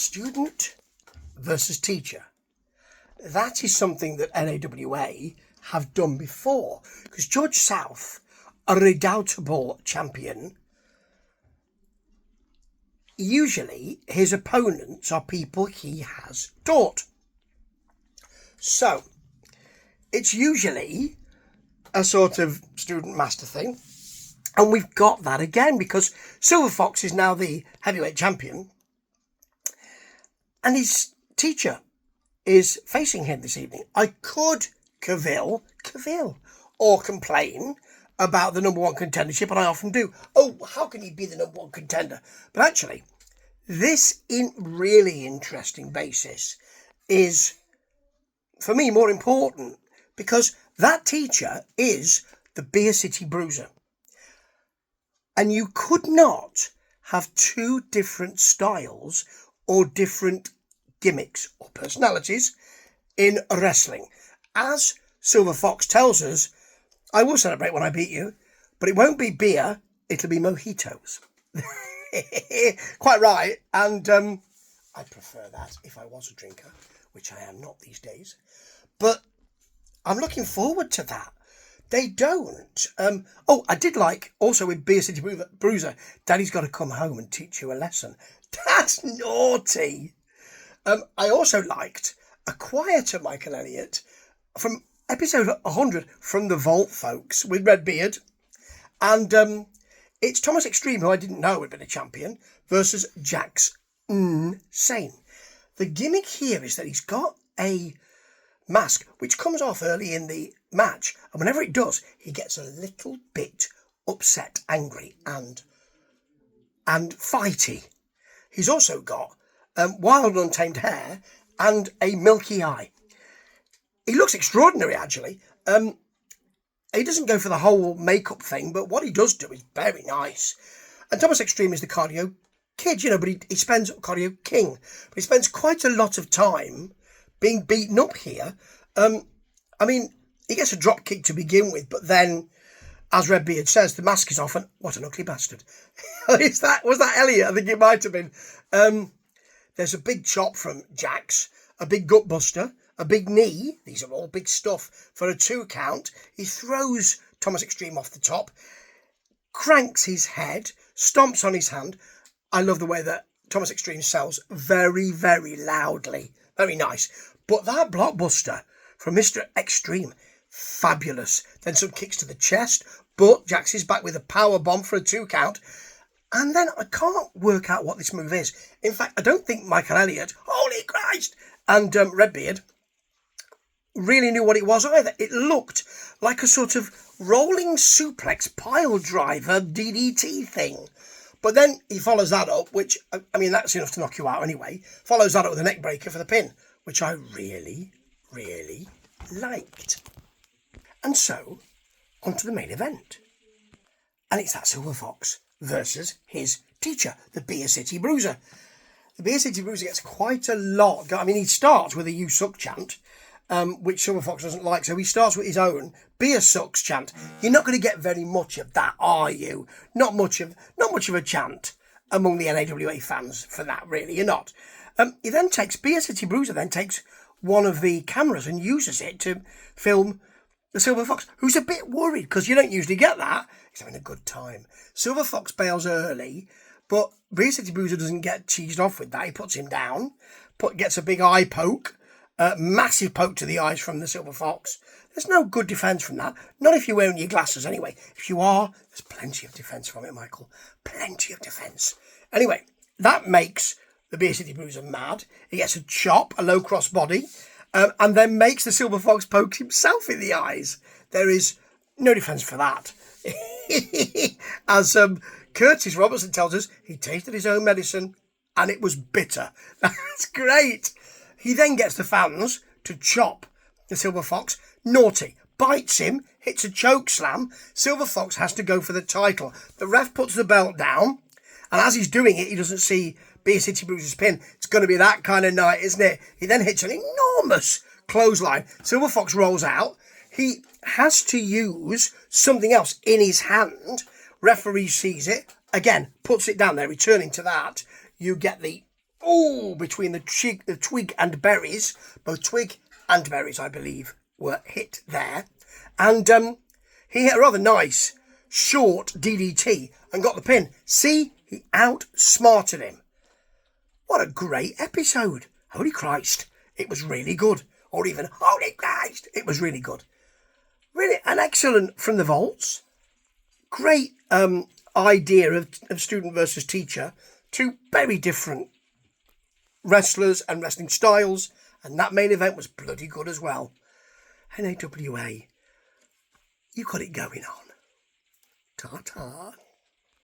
student versus teacher. That is something that NAWA have done before, because George South, a redoubtable champion, usually his opponents are people he has taught. So it's usually a sort of student master thing. And we've got that again because Silver Fox is now the heavyweight champion. And his teacher is facing him this evening. I could cavil, or complain about the number one contendership, and I often do. Oh, how can he be the number one contender? But actually, this really interesting basis is, for me, more important because that teacher is the Beer City Bruiser. And you could not have two different styles or different gimmicks or personalities in wrestling. As Silver Fox tells us, I will celebrate when I beat you, but it won't be beer, it'll be mojitos. Quite right. And I'd prefer that if I was a drinker, which I am not these days. But I'm looking forward to that. They don't. I did like, also with Beer City Bruiser, Daddy's got to come home and teach you a lesson. That's naughty. I also liked a quieter Michael Elliott from episode 100 from the Vault folks with Red Beard. And it's Thomas Extreme, who I didn't know had been a champion, versus Jax Insane. The gimmick here is that he's got a mask which comes off early in the match, and whenever it does, he gets a little bit upset, angry, and fighty. He's also got wild untamed hair and a milky eye. He looks extraordinary, actually. He doesn't go for the whole makeup thing, but what he does do is very nice. And Thomas Extreme is the cardio kid, but he spends cardio king. But he spends quite a lot of time being beaten up here. He gets a drop kick to begin with, but then, as Redbeard says, the mask is off, and what an ugly bastard. Was that Elliot? I think it might have been. There's a big chop from Jax, a big gut buster, a big knee. These are all big stuff for a 2 count. He throws Thomas Extreme off the top, cranks his head, stomps on his hand. I love the way that Thomas Extreme sells very, very loudly. Very nice. But that blockbuster from Mr. Extreme, fabulous. Then some kicks to the chest, but Jax is back with a power bomb for a 2 count. And then I can't work out what this move is. In fact, I don't think Michael Elliott, holy Christ, and Redbeard really knew what it was either. It looked like a sort of rolling suplex pile driver DDT thing. But then he follows that up, which, that's enough to knock you out anyway. Follows that up with a neck breaker for the pin, which I really, really liked. And so, on to the main event. And it's that Silver Fox versus his teacher, the Beer City Bruiser. The Beer City Bruiser gets quite a lot. He starts with a "You Suck" chant, which Silver Fox doesn't like, so he starts with his own "Beer Sucks" chant. You're not going to get very much of that, are you? Not much of a chant among the NAWA fans for that, really. You're not. Beer City Bruiser then takes one of the cameras and uses it to film the Silver Fox, who's a bit worried because you don't usually get that. He's having a good time. Silver Fox bails early, but Beer City Bruiser doesn't get cheesed off with that. He puts him down, gets a big eye poke, massive poke to the eyes from the Silver Fox. There's no good defence from that. Not if you're wearing your glasses anyway. If you are, there's plenty of defence from it, Michael. Plenty of defence. Anyway, that makes the Beer City Bruiser mad. He gets a chop, a low cross body, and then makes the Silver Fox poke himself in the eyes. There is no defence for that. As Curtis Robertson tells us, he tasted his own medicine and it was bitter. That's great. He then gets the fans to chop the Silver Fox. Naughty. Bites him, hits a choke slam. Silver Fox has to go for the title. The ref puts the belt down, and as he's doing it, he doesn't see Beer City Bruiser's pin. It's going to be that kind of night, isn't it? He then hits an enormous clothesline. Silver Fox rolls out. He has to use something else in his hand. Referee sees it. Again, puts it down there. Returning to that, you get the between the Twig and Berries, both Twig and Berries, I believe, were hit there. And he hit a rather nice, short DDT and got the pin. See, he outsmarted him. What a great episode. Holy Christ, it was really good. Or even, holy Christ, it was really good. Really, an excellent from the vaults. Great idea of student versus teacher. Two very different wrestlers and wrestling styles. And that main event was bloody good as well. NAWA, you got it going on. Ta-ta.